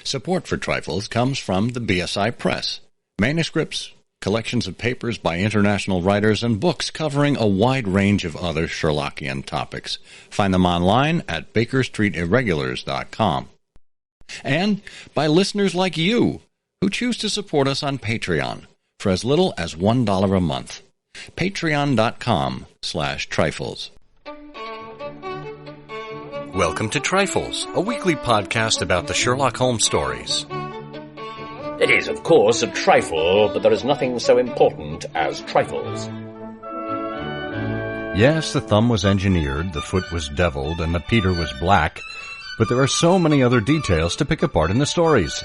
Support for Trifles comes from the BSI Press. Manuscripts, collections of papers by international writers, and books covering a wide range of other Sherlockian topics. Find them online at bakerstreetirregulars.com. And by listeners like you, who choose to support us on Patreon for as little as $1 a month. Patreon.com/Trifles. Welcome to Trifles, a weekly podcast about the Sherlock Holmes stories. It is, of course, a trifle, but there is nothing so important as trifles. Yes, the thumb was engineered, the foot was deviled, and the Peter was black, but there are so many other details to pick apart in the stories.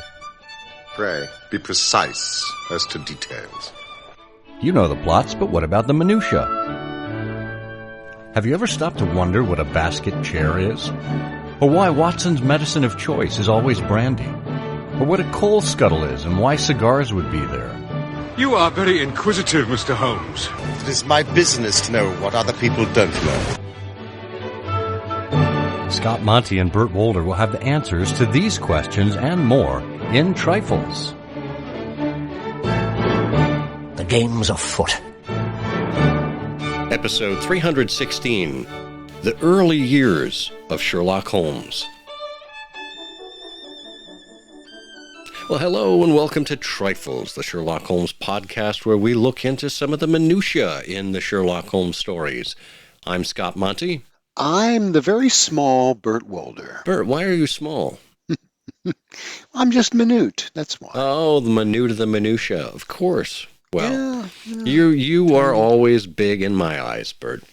Pray, be precise as to details. You know the plots, but what about the minutiae? Have you ever stopped to wonder what a basket chair is? Or why Watson's medicine of choice is always brandy? Or what a coal scuttle is and why cigars would be there? You are very inquisitive, Mr. Holmes. It is my business to know what other people don't know. Scott Monty and Burt Wolder will have the answers to these questions and more in Trifles. The game's afoot. Episode 316, The Early Years of Sherlock Holmes. Well, hello and welcome to Trifles, the Sherlock Holmes podcast where we look into some of the minutiae in the Sherlock Holmes stories. I'm Scott Monty. I'm the very small Burt Wolder. Burt, why are you small? I'm just minute, that's why. Oh, the minute of the minutiae, of course. Well, yeah. You are always big in my eyes, Burt.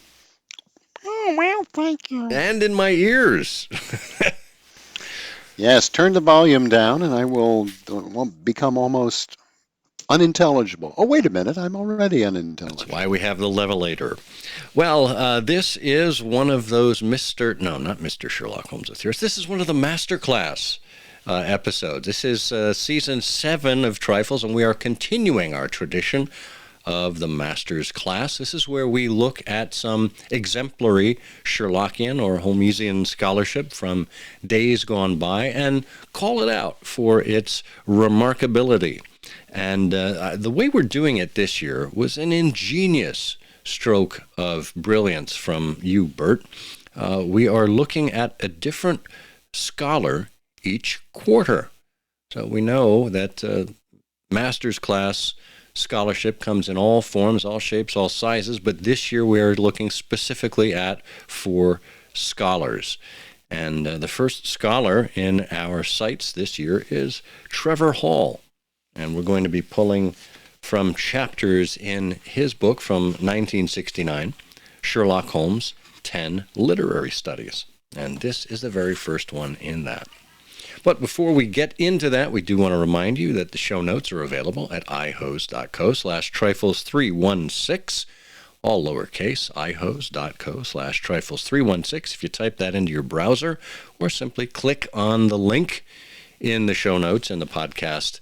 Oh, well, thank you. And in my ears. Yes, turn the volume down and I won't become almost unintelligible. Oh, wait a minute, I'm already unintelligible. That's why we have the levelator. Well, this is one of those not Mr. Sherlock Holmes with yours. This is one of the masterclass episodes. This is season 7 of Trifles, and we are continuing our tradition of the Master's Class. This is where we look at some exemplary Sherlockian or Holmesian scholarship from days gone by and call it out for its remarkability. And the way we're doing it this year was an ingenious stroke of brilliance from you, Burt. We are looking at a different scholar each quarter. So we know that master's class scholarship comes in all forms, all shapes, all sizes, but this year we are looking specifically at 4 scholars. And the first scholar in our sights this year is Trevor Hall. And we're going to be pulling from chapters in his book from 1969, Sherlock Holmes, 10 Literary Studies. And this is the very first one in that. But before we get into that, we do want to remind you that the show notes are available at ihose.co/trifles316, all lowercase, ihose.co/trifles316. If you type that into your browser, or simply click on the link in the show notes in the podcast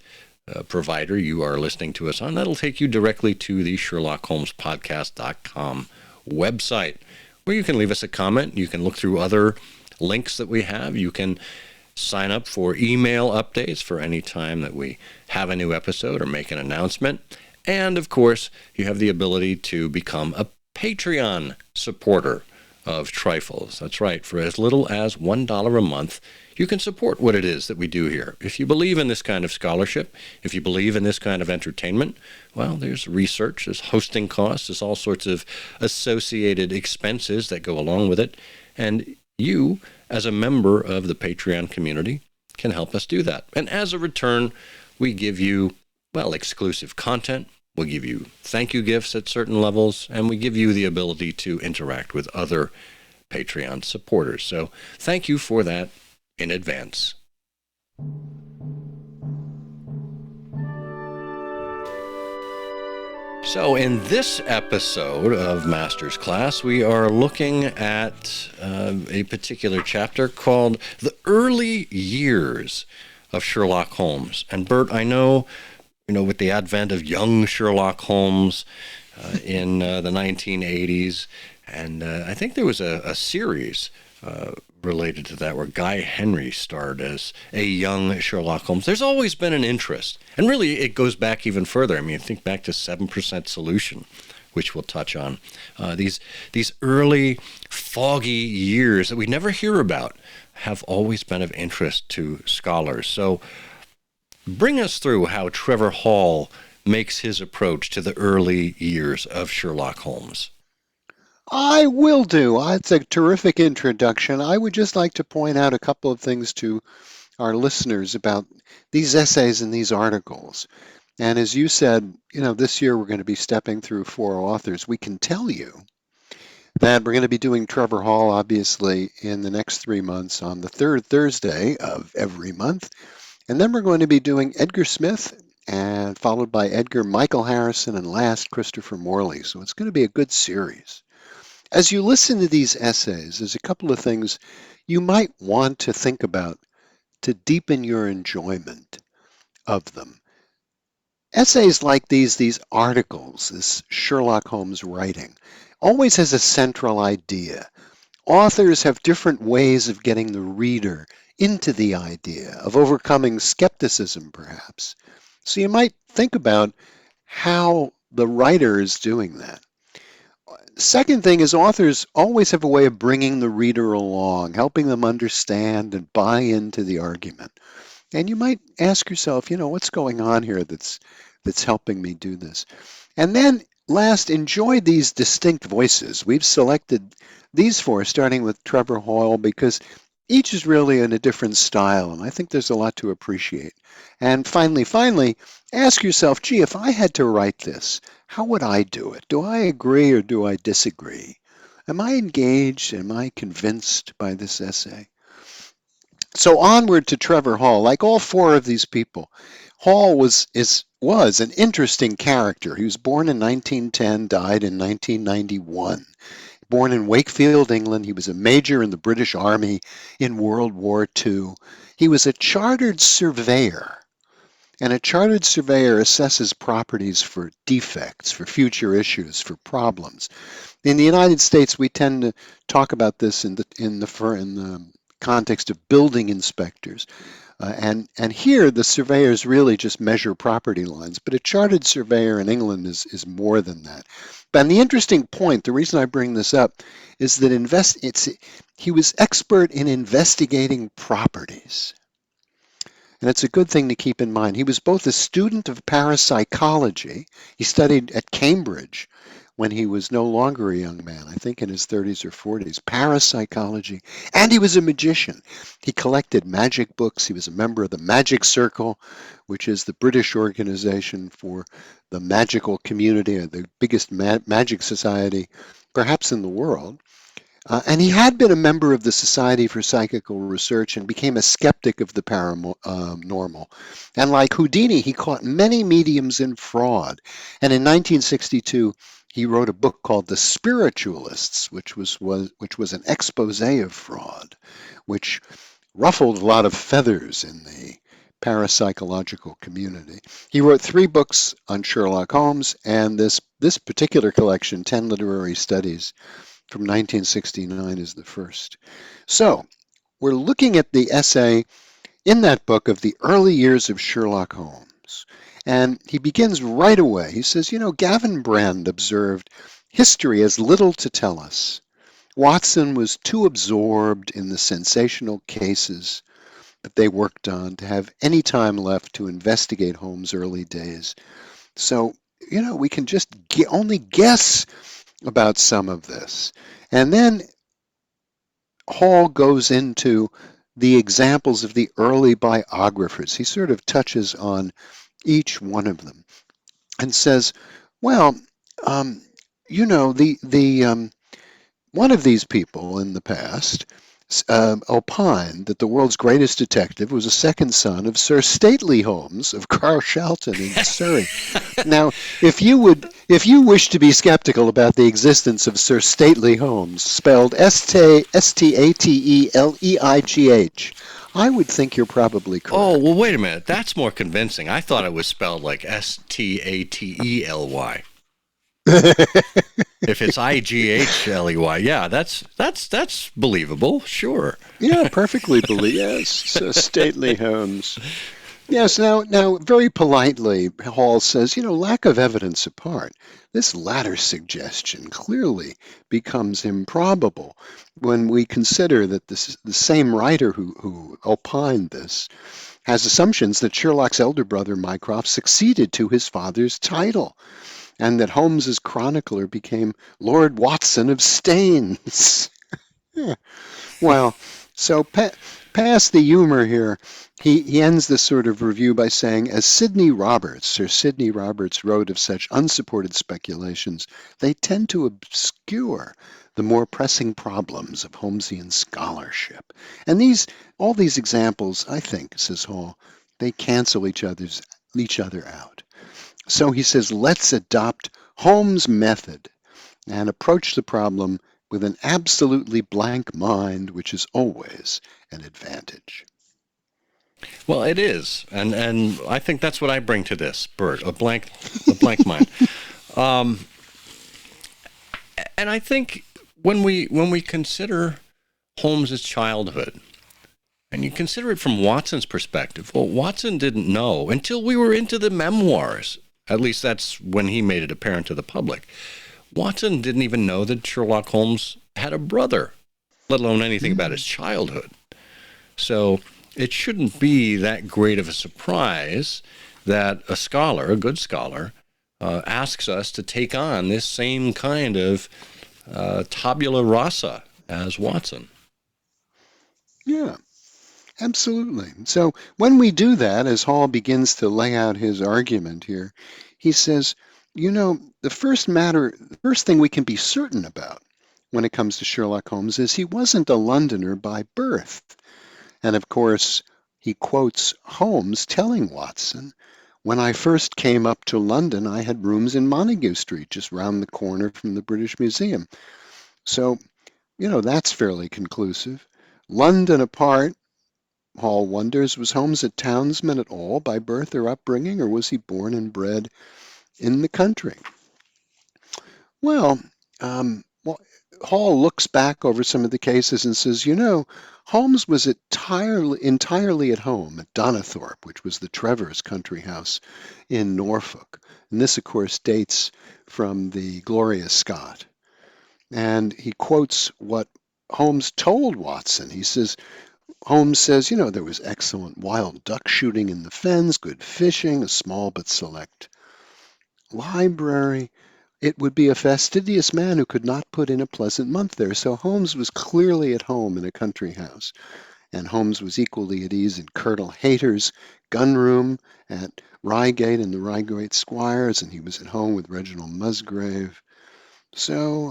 provider you are listening to us on, that'll take you directly to the SherlockHolmesPodcast.com website, where you can leave us a comment. You can look through other links that we have. You can sign up for email updates for any time that we have a new episode or make an announcement. And, of course, you have the ability to become a Patreon supporter of Trifles. That's right. For as little as $1 a month, you can support what it is that we do here. If you believe in this kind of scholarship, if you believe in this kind of entertainment, well, there's research, there's hosting costs, there's all sorts of associated expenses that go along with it. And you, as a member of the Patreon community, can help us do that. And as a return, we give you, exclusive content. We'll give you thank you gifts at certain levels, and we give you the ability to interact with other Patreon supporters. So thank you for that in advance. So in this episode of Master's Class, we are looking at a particular chapter called The Early Years of Sherlock Holmes. And Burt, I know, with the advent of young Sherlock Holmes in the 1980s, and I think there was a series related to that, where Guy Henry starred as a young Sherlock Holmes. There's always been an interest. And really, it goes back even further. I mean, think back to 7% Solution, which we'll touch on. These early, foggy years that we never hear about have always been of interest to scholars. So bring us through how Trevor Hall makes his approach to the early years of Sherlock Holmes. I will do. It's a terrific introduction. I would just like to point out a couple of things to our listeners about these essays and these articles. And as you said, this year we're going to be stepping through 4 authors. We can tell you that we're going to be doing Trevor Hall, obviously, in the next 3 months on the third Thursday of every month. And then we're going to be doing Edgar Smith, and followed by Edgar, Michael Harrison, and last Christopher Morley. So it's going to be a good series. As you listen to these essays, there's a couple of things you might want to think about to deepen your enjoyment of them. Essays like these articles, this Sherlock Holmes writing, always has a central idea. Authors have different ways of getting the reader into the idea, of overcoming skepticism, perhaps. So you might think about how the writer is doing that. Second thing is authors always have a way of bringing the reader along, helping them understand and buy into the argument. And you might ask yourself, what's going on here that's helping me do this? And then last, enjoy these distinct voices. We've selected these 4, starting with Trevor Hall, because each is really in a different style, and I think there's a lot to appreciate. And finally, ask yourself, gee, if I had to write this, how would I do it? Do I agree or do I disagree? Am I engaged? Am I convinced by this essay? So onward to Trevor Hall. Like all 4 of these people, Hall was an interesting character. He was born in 1910, died in 1991. Born in Wakefield, England, he was a major in the British Army in World War II. He was a chartered surveyor, and a chartered surveyor assesses properties for defects, for future issues, for problems. In the United States, we tend to talk about this in the context of building inspectors. And here, the surveyors really just measure property lines, but a chartered surveyor in England is more than that. And the interesting point, the reason I bring this up, is that he was expert in investigating properties. And it's a good thing to keep in mind. He was both a student of parapsychology. He studied at Cambridge when he was no longer a young man, I think in his 30s or 40s, parapsychology, and he was a magician. He collected magic books. He was a member of the Magic Circle, which is the British organization for the magical community, the biggest magic society perhaps in the world. And he had been a member of the Society for Psychical Research and became a skeptic of the paranormal. And like Houdini, he caught many mediums in fraud. And in 1962, he wrote a book called The Spiritualists, which was an expose of fraud, which ruffled a lot of feathers in the parapsychological community. He wrote 3 books on Sherlock Holmes, and this particular collection, 10 Literary Studies from 1969, is the first. So we're looking at the essay in that book of the early years of Sherlock Holmes. And he begins right away. He says, Gavin Brand observed, history has little to tell us. Watson was too absorbed in the sensational cases that they worked on to have any time left to investigate Holmes' early days. So, we can just only guess about some of this. And then Hall goes into the examples of the early biographers. He sort of touches on each one of them and says, well, one of these people in the past opined that the world's greatest detective was a second son of Sir Stately Holmes of Carshalton in Surrey. Now, if you wish to be skeptical about the existence of Sir Stately Holmes, spelled Stateleigh, I would think you're probably correct. Oh, well, wait a minute. That's more convincing. I thought it was spelled like Stately. If it's Igley, yeah, that's believable, sure. Yeah, perfectly believe. Yes, so stately Holmes. Yes, now, very politely, Hall says, lack of evidence apart, this latter suggestion clearly becomes improbable when we consider that the same writer who opined this has assumptions that Sherlock's elder brother Mycroft succeeded to his father's title, and that Holmes's chronicler became Lord Watson of Staines. Yeah. Well, so past the humor here, he ends this sort of review by saying, as Sir Sidney Roberts wrote of such unsupported speculations, they tend to obscure the more pressing problems of Holmesian scholarship. And all these examples, I think, says Hall, they cancel each other out. So he says, let's adopt Holmes' method and approach the problem with an absolutely blank mind, which is always an advantage. Well, it is, and I think that's what I bring to this, Bert, a blank mind. And I think when we consider Holmes's childhood, and you consider it from Watson's perspective, well, Watson didn't know until we were into the memoirs. At least that's when he made it apparent to the public. Watson didn't even know that Sherlock Holmes had a brother, let alone anything about his childhood. So it shouldn't be that great of a surprise that a good scholar, asks us to take on this same kind of tabula rasa as Watson. Yeah, absolutely. So when we do that, as Hall begins to lay out his argument here, he says, the first thing we can be certain about when it comes to Sherlock Holmes is he wasn't a Londoner by birth. And of course, he quotes Holmes telling Watson, when I first came up to London, I had rooms in Montague Street, just round the corner from the British Museum. So, that's fairly conclusive. London apart, Hall wonders, was Holmes a townsman at all by birth or upbringing, or was he born and bred in the country? Well, Hall looks back over some of the cases and says, Holmes was entirely at home at Donnithorpe, which was the Trevors' country house in Norfolk. And this, of course, dates from the Gloria Scott. And he quotes what Holmes told Watson. Holmes says, there was excellent wild duck shooting in the fens, good fishing, a small but select library. It would be a fastidious man who could not put in a pleasant month there. So Holmes was clearly at home in a country house. And Holmes was equally at ease in Colonel Hayter's gun room at Reigate and the Reigate Squires, and he was at home with Reginald Musgrave. So,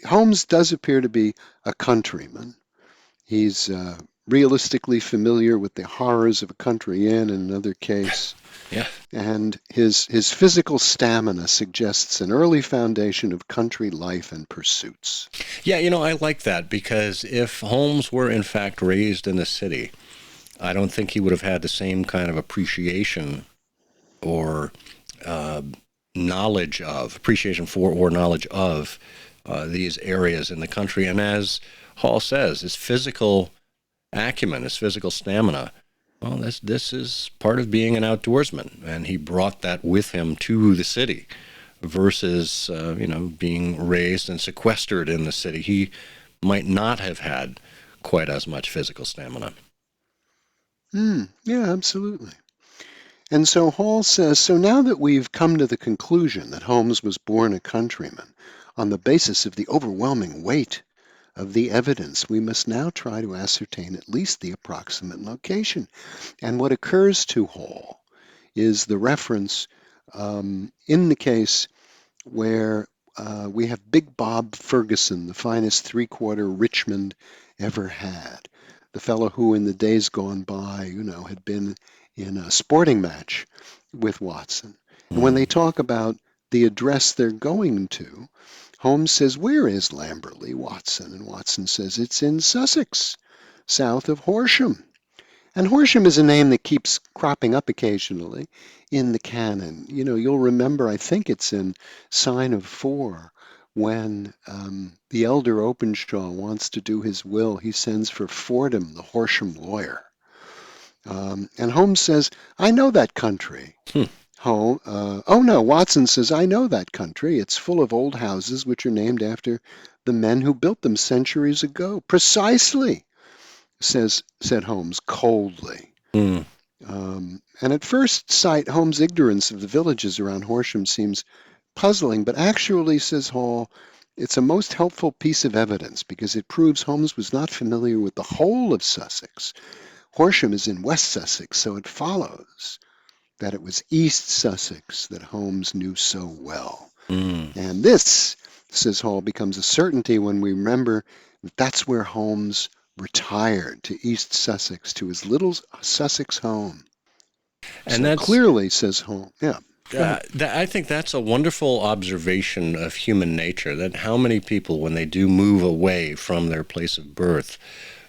Holmes does appear to be a countryman. He's realistically familiar with the horrors of a country inn in another case. Yeah. And his physical stamina suggests an early foundation of country life and pursuits. Yeah, I like that, because if Holmes were in fact raised in the city, I don't think he would have had the same kind of appreciation or appreciation for or knowledge of these areas in the country. And as Hall says, his physical acumen, his physical stamina, well, this is part of being an outdoorsman, and he brought that with him to the city versus, being raised and sequestered in the city. He might not have had quite as much physical stamina. Yeah, absolutely. And so Hall says, so now that we've come to the conclusion that Holmes was born a countryman on the basis of the overwhelming weight of the evidence, we must now try to ascertain at least the approximate location. And what occurs to Hall is the reference in the case where we have Big Bob Ferguson, the finest three-quarter Richmond ever had, the fellow who in the days gone by, had been in a sporting match with Watson. And when they talk about the address they're going to, Holmes says, where is Lamberley, Watson? And Watson says, it's in Sussex, south of Horsham. And Horsham is a name that keeps cropping up occasionally in the canon. You know, you'll remember, I think it's in Sign of Four, when the elder Openshaw wants to do his will, he sends for Fordham, the Horsham lawyer. And Holmes says, I know that country. Oh no, Watson says, I know that country. It's full of old houses which are named after the men who built them centuries ago. Precisely, said Holmes coldly. Hmm. And at first sight, Holmes' ignorance of the villages around Horsham seems puzzling, but actually, says Hall, it's a most helpful piece of evidence because it proves Holmes was not familiar with the whole of Sussex. Horsham is in West Sussex, so it follows that it was East Sussex that Holmes knew so well. And this, says Hall, becomes a certainty when we remember that that's where Holmes retired, to East Sussex, to his little Sussex home. And so that's clearly, says Holmes, yeah. I think that's a wonderful observation of human nature, that how many people, when they do move away from their place of birth,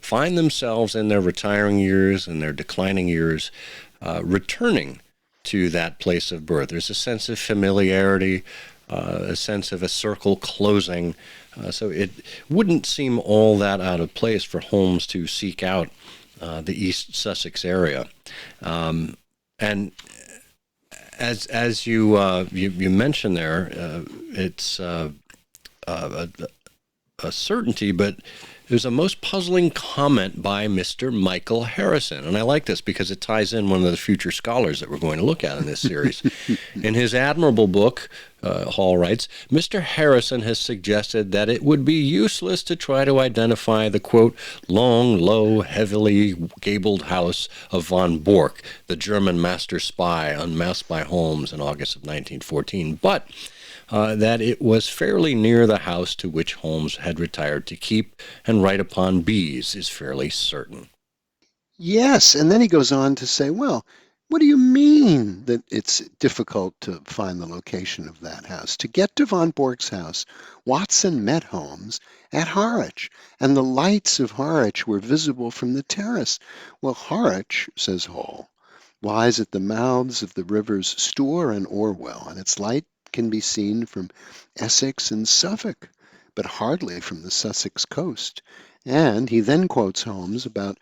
find themselves in their retiring years and their declining years returning to that place of birth. There's a sense of familiarity, a sense of a circle closing. So it wouldn't seem all that out of place for Holmes to seek out the East Sussex area. And as you mentioned there, it's a certainty, but there's a most puzzling comment by Mr. Michael Harrison. And I like this because it ties in one of the future scholars that we're going to look at in this series. In his admirable book, Hall writes, Mr. Harrison has suggested that it would be useless to try to identify the, quote, long, low, heavily gabled house of von Bork, the German master spy unmasked by Holmes in August of 1914, but that it was fairly near the house to which Holmes had retired to keep and write upon bees is fairly certain. Yes, and then he goes on to say, well, what do you mean that it's difficult to find the location of that house? To get to von Bork's house, Watson met Holmes at Harwich, and the lights of Harwich were visible from the terrace. Well, Harwich, says Hall, lies at the mouths of the rivers Stour and Orwell, and its light can be seen from Essex and Suffolk, but hardly from the Sussex coast. And he then quotes Holmes about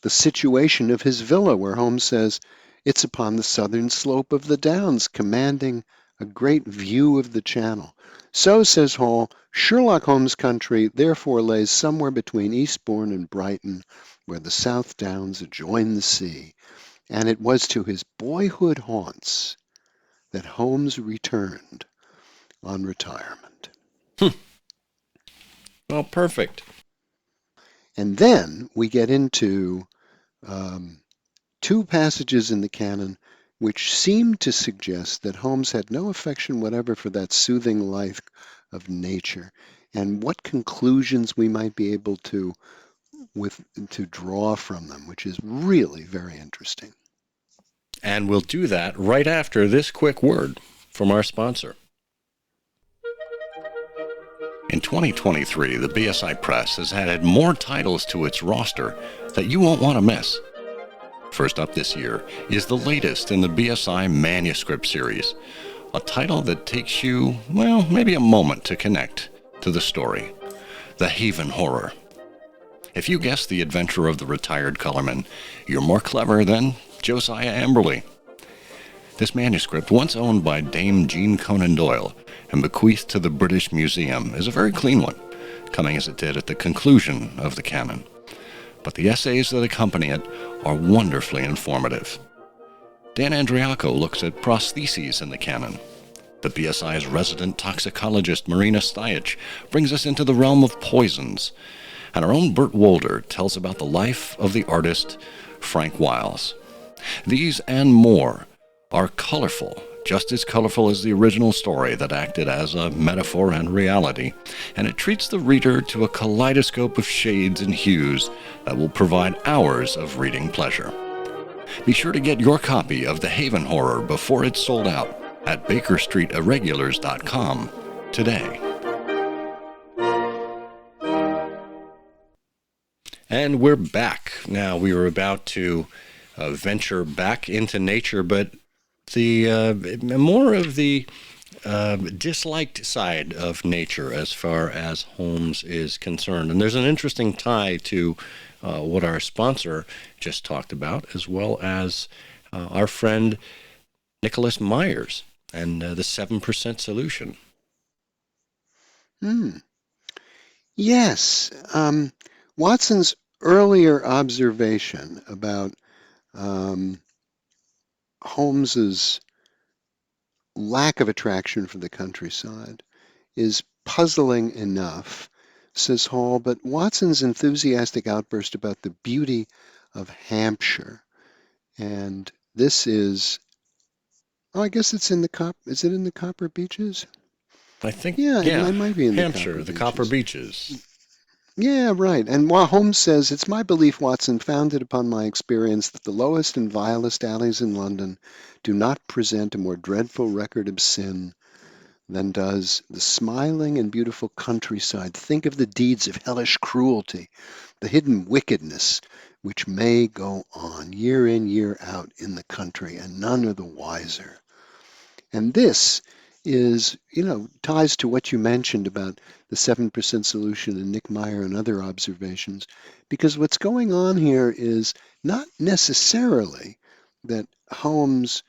the situation of his villa, where Holmes says, it's upon the southern slope of the downs, commanding a great view of the channel. So, says Hall, Sherlock Holmes' country therefore lays somewhere between Eastbourne and Brighton, where the South Downs adjoin the sea, and it was to his boyhood haunts that Holmes returned on retirement. Well, perfect. And then we get into two passages in the canon which seem to suggest that Holmes had no affection whatever for that soothing life of nature, and what conclusions we might be able to draw from them, which is really very interesting. And we'll do that right after this quick word from our sponsor. In 2023, the BSI Press has added more titles to its roster that you won't want to miss. First up this year is the latest in the BSI Manuscript series, a title that takes you, well, maybe a moment to connect to the story, The Haven Horror. If you guessed the adventure of the retired colorman, you're more clever than Josiah Amberley. This manuscript, once owned by Dame Jean Conan Doyle and bequeathed to the British Museum, is a very clean one, coming as it did at the conclusion of the canon. But the essays that accompany it are wonderfully informative. Dan Andriaco looks at prostheses in the canon. The BSI's resident toxicologist Marina Stayich brings us into the realm of poisons. And our own Bert Wolder tells about the life of the artist Frank Wiles. These and more are colorful, just as colorful as the original story that acted as a metaphor and reality, and it treats the reader to a kaleidoscope of shades and hues that will provide hours of reading pleasure. Be sure to get your copy of The Haven Horror before it's sold out at BakerStreetIrregulars.com today. And we're back. Now, we were about to venture back into nature, but the more of the disliked side of nature as far as Holmes is concerned. And there's an interesting tie to what our sponsor just talked about, as well as our friend Nicholas Myers and the 7% solution. Yes. Watson's earlier observation about Holmes's lack of attraction for the countryside is puzzling enough, says Hall, but Watson's enthusiastic outburst about the beauty of Hampshire, and this is, I guess it's in the is it in the Copper Beeches? I think, Yeah, yeah, it might be in Hampshire, the the Copper Copper Beeches. Beeches. Yeah, right. And while Holmes says, it's my belief, Watson, founded upon my experience, that the lowest and vilest alleys in London do not present a more dreadful record of sin than does the smiling and beautiful countryside. Think of the deeds of hellish cruelty, the hidden wickedness which may go on year in, year out in the country, and none are the wiser. And this is, ties to what you mentioned about the 7% solution and Nick Meyer and other observations, because what's going on here is not necessarily that Holmes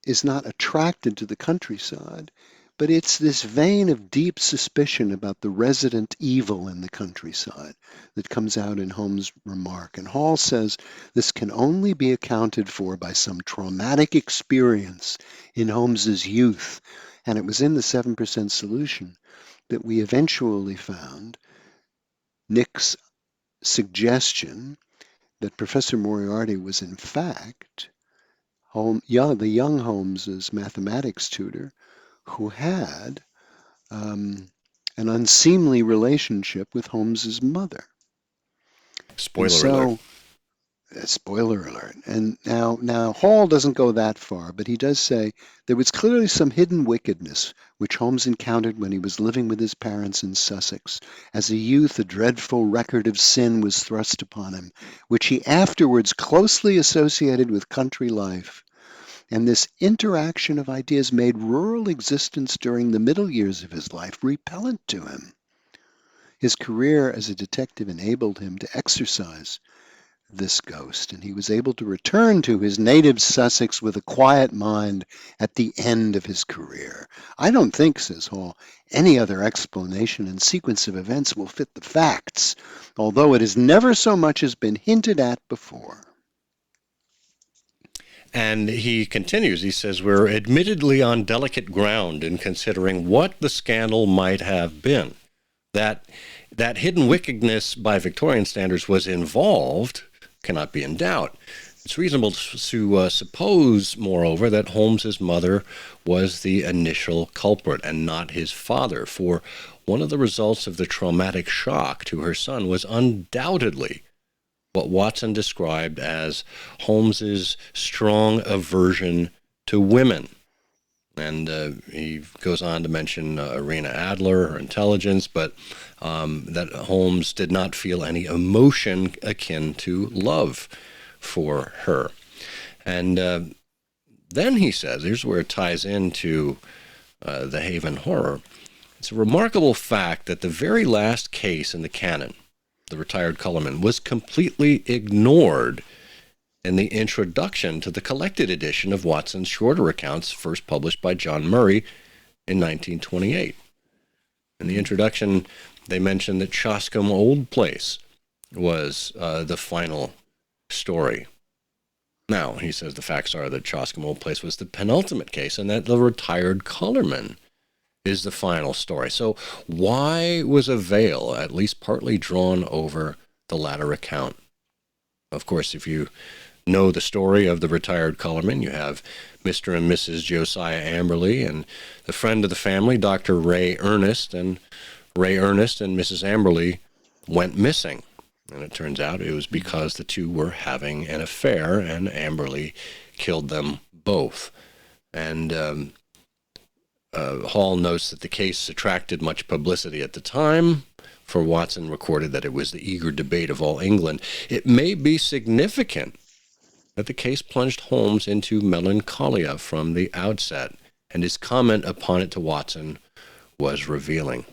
is not attracted to the countryside, but it's this vein of deep suspicion about the resident evil in the countryside that comes out in Holmes' remark. And Hall says this can only be accounted for by some traumatic experience in Holmes's youth. And it was in the 7% solution that we eventually found Nick's suggestion that Professor Moriarty was in fact the young Holmes's mathematics tutor, who had an unseemly relationship with Holmes's mother. Spoiler alert. Spoiler alert. And now Hall doesn't go that far, but he does say there was clearly some hidden wickedness which Holmes encountered when he was living with his parents in Sussex. As a youth, a dreadful record of sin was thrust upon him, which he afterwards closely associated with country life. And this interaction of ideas made rural existence during the middle years of his life repellent to him. His career as a detective enabled him to exorcise this ghost, and he was able to return to his native Sussex with a quiet mind at the end of his career. I don't think, says Hall, any other explanation and sequence of events will fit the facts, although it has never so much as been hinted at before. And he continues, he says, we're admittedly on delicate ground in considering what the scandal might have been. That hidden wickedness by Victorian standards was involved cannot be in doubt. It's reasonable to suppose, moreover, that Holmes's mother was the initial culprit and not his father, for one of the results of the traumatic shock to her son was undoubtedly what Watson described as Holmes's strong aversion to women. And he goes on to mention Irina Adler, her intelligence, but that Holmes did not feel any emotion akin to love for her. And then he says, here's where it ties into the Haven Horror. It's a remarkable fact that the very last case in the canon, the retired colorman, was completely ignored in the introduction to the collected edition of Watson's shorter accounts, first published by John Murray in 1928. In the introduction, they mention that Choscombe Old Place was the final story. Now, he says the facts are that Choscombe Old Place was the penultimate case and that the retired colorman is the final story. So why was a veil at least partly drawn over the latter account? Of course, if you know the story of the retired colorman, you have Mr. and Mrs. Josiah Amberley and the friend of the family, Dr. Ray Ernest, and Mrs. Amberley went missing. And it turns out it was because the two were having an affair, and Amberley killed them both. And Hall notes that the case attracted much publicity at the time for Watson recorded that it was the eager debate of all England, it may be significant that the case plunged Holmes into melancholia from the outset, and his comment upon it to Watson was revealing.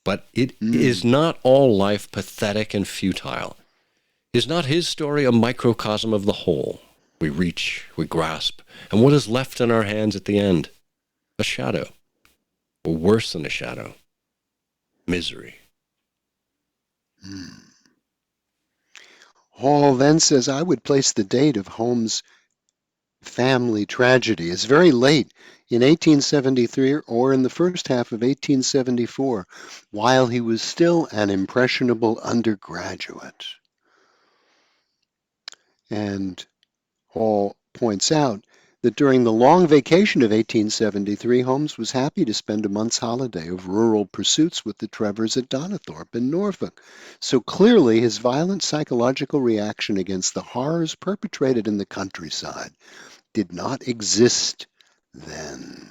But it is not all life pathetic and futile. Is not his story a microcosm of the whole? We reach, we grasp, and what is left in our hands at the end? A shadow, or worse than a shadow, misery. Hall then says, I would place the date of Holmes' family tragedy as very late in 1873 or in the first half of 1874, while he was still an impressionable undergraduate. And Hall points out that during the long vacation of 1873, Holmes was happy to spend a month's holiday of rural pursuits with the Trevors at Donnithorpe in Norfolk. So clearly his violent psychological reaction against the horrors perpetrated in the countryside did not exist then.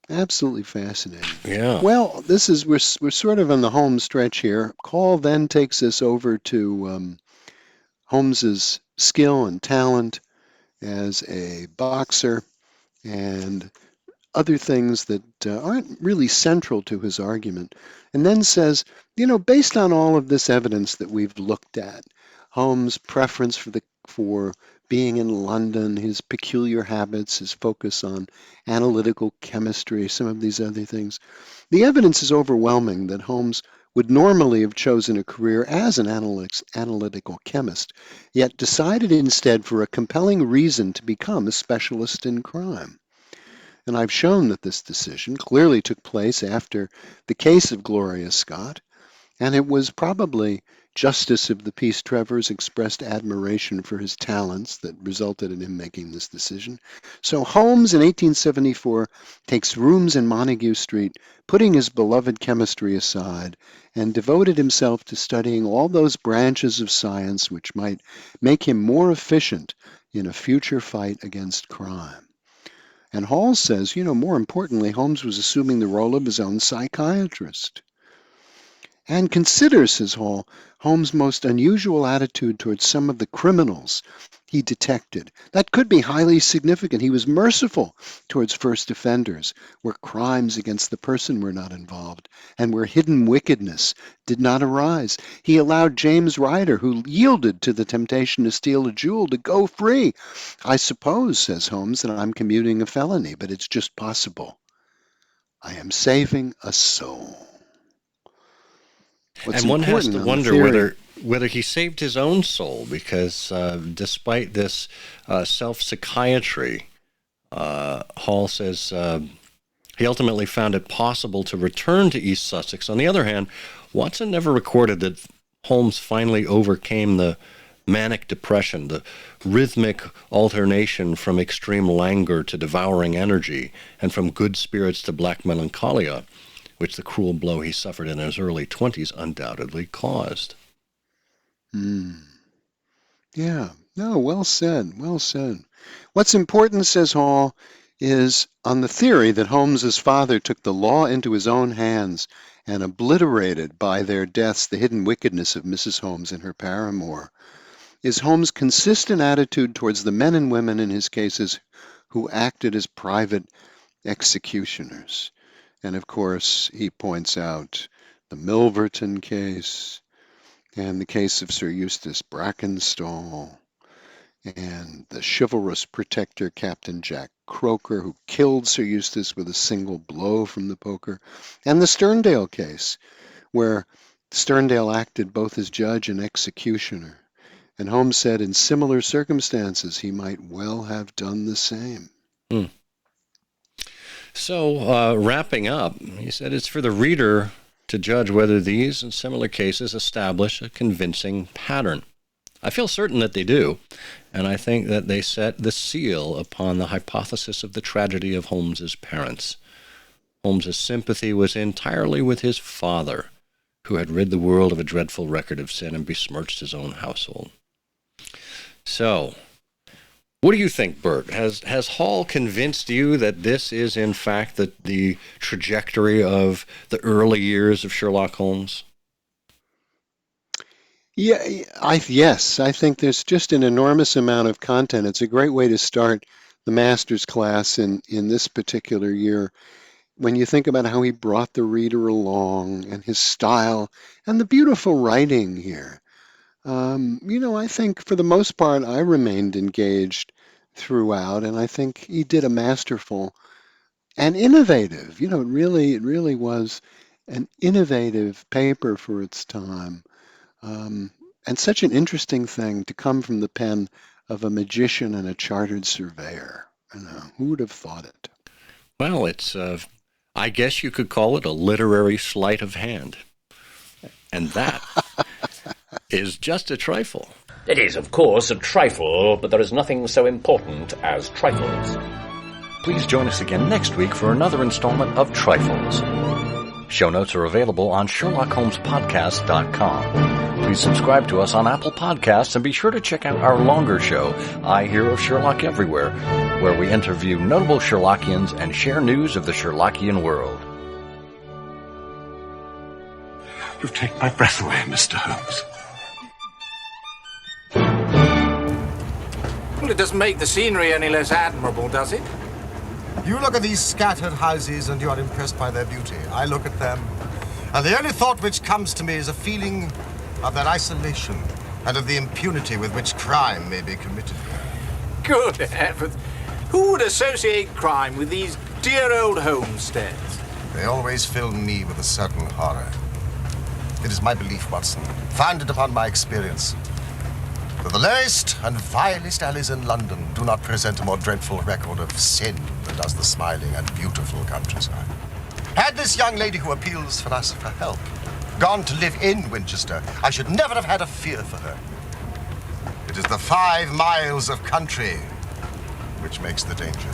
Absolutely fascinating. Yeah. Well, we're sort of on the home stretch here. Hall then takes us over to Holmes's skill and talent as a boxer and other things that aren't really central to his argument, and then says, based on all of this evidence that we've looked at, Holmes' preference for being in London, his peculiar habits, his focus on analytical chemistry, some of these other things, the evidence is overwhelming that Holmes would normally have chosen a career as an analytical chemist, yet decided instead for a compelling reason to become a specialist in crime. And I've shown that this decision clearly took place after the case of Gloria Scott, and it was probably Justice of the Peace Trevors expressed admiration for his talents that resulted in him making this decision. So Holmes in 1874 takes rooms in Montague Street, putting his beloved chemistry aside, and devoted himself to studying all those branches of science which might make him more efficient in a future fight against crime. And Hall says, more importantly, Holmes was assuming the role of his own psychiatrist. And consider, says Hall, Holmes' most unusual attitude towards some of the criminals he detected. That could be highly significant. He was merciful towards first offenders, where crimes against the person were not involved, and where hidden wickedness did not arise. He allowed James Ryder, who yielded to the temptation to steal a jewel, to go free. I suppose, says Holmes, that I'm commuting a felony, but it's just possible. I am saving a soul. What's And one has to important on the wonder theory, whether he saved his own soul, because despite this self-psychiatry, Hall says he ultimately found it possible to return to East Sussex. On the other hand, Watson never recorded that Holmes finally overcame the manic depression, the rhythmic alternation from extreme languor to devouring energy, and from good spirits to black melancholia, which the cruel blow he suffered in his early 20s undoubtedly caused. Yeah, no, well said, well said. What's important, says Hall, is on the theory that Holmes's father took the law into his own hands and obliterated by their deaths the hidden wickedness of Mrs. Holmes and her paramour, is Holmes' consistent attitude towards the men and women in his cases who acted as private executioners. And of course, he points out the Milverton case and the case of Sir Eustace Brackenstall and the chivalrous protector Captain Jack Croker, who killed Sir Eustace with a single blow from the poker, and the Sterndale case, where Sterndale acted both as judge and executioner. And Holmes said in similar circumstances he might well have done the same. So, wrapping up, he said it's for the reader to judge whether these and similar cases establish a convincing pattern. I feel certain that they do, and I think that they set the seal upon the hypothesis of the tragedy of Holmes's parents. Holmes's sympathy was entirely with his father, who had rid the world of a dreadful record of sin and besmirched his own household. So, What do you think, Bert? Has Hall convinced you that this is, in fact, the trajectory of the early years of Sherlock Holmes? Yeah, yes, I think there's just an enormous amount of content. It's a great way to start the master's class in this particular year. When you think about how he brought the reader along and his style and the beautiful writing here. I think for the most part, I remained engaged throughout, and I think he did a masterful and innovative, it really was an innovative paper for its time. And such an interesting thing to come from the pen of a magician and a chartered surveyor. Who would have thought it? Well, it's, I guess you could call it a literary sleight of hand. And that is just a trifle. It is, of course, a trifle, but there is nothing so important as trifles. Please join us again next week for another installment of Trifles. Show notes are available on SherlockHolmesPodcast.com. Please subscribe to us on Apple Podcasts and be sure to check out our longer show, I Hear of Sherlock Everywhere, where we interview notable Sherlockians and share news of the Sherlockian world. You've taken my breath away, Mr. Holmes. Well, it doesn't make the scenery any less admirable, does it? You look at these scattered houses and you are impressed by their beauty. I look at them, and the only thought which comes to me is a feeling of their isolation and of the impunity with which crime may be committed there. Good heavens. Who would associate crime with these dear old homesteads? They always fill me with a certain horror. It is my belief, Watson, founded upon my experience, that the lowest and vilest alleys in London do not present a more dreadful record of sin than does the smiling and beautiful countryside. Had this young lady who appeals for us for help gone to live in Winchester, I should never have had a fear for her. It is the 5 miles of country which makes the danger.